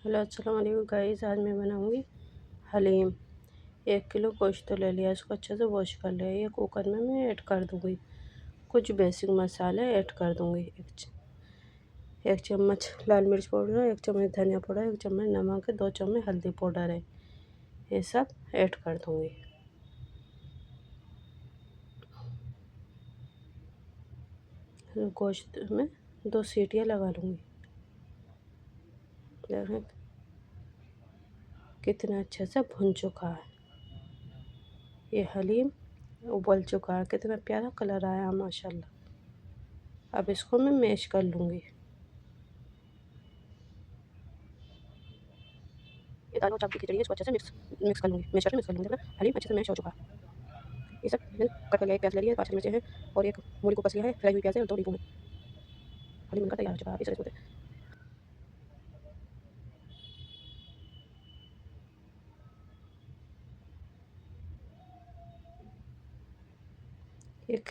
Hello अस्सलाम वालेकुम guys. आज मैं बनाऊंगी हलीम। 1 किलो गोश्त तो ले लिया, इसको अच्छे से वॉश कर लिया। ये कुकर में मैं ऐड कर दूंगी। कुछ बेसिक मसाले ऐड कर दूंगी। एक चम्मच लाल मिर्च पाउडर है, 1 चम्मच धनिया पाउडर, 1 चम्मच नमक है, 2 चम्मच हल्दी पाउडर है। ये सब ऐड कर दूंगी। गोश्त में 2 सीटियाँ लगा लूँगी। देखें कितना अच्छे से भुन चुका है। ये हलीम उबल चुका है, कितना प्यारा कलर आया है माशाल्लाह। अब इसको मैं मैश कर लूँगी। ये दाल और चावल की खिचड़ी है, इसको अच्छे से मिक्स कर लूँगी। मिक्स कर लूँगी ना। हलीम अच्छे से मैश हो चुका है। ये सब मैंने कट कर लिया। एक प्याज ले लिया, 5 हरी मिर्चें हैं और एक मूली को कस लिया है, फ्राई हुई प्याज है और 2 नींबू हैं। हलीम बनकर तैयार हो चुका है। इस तरह से एक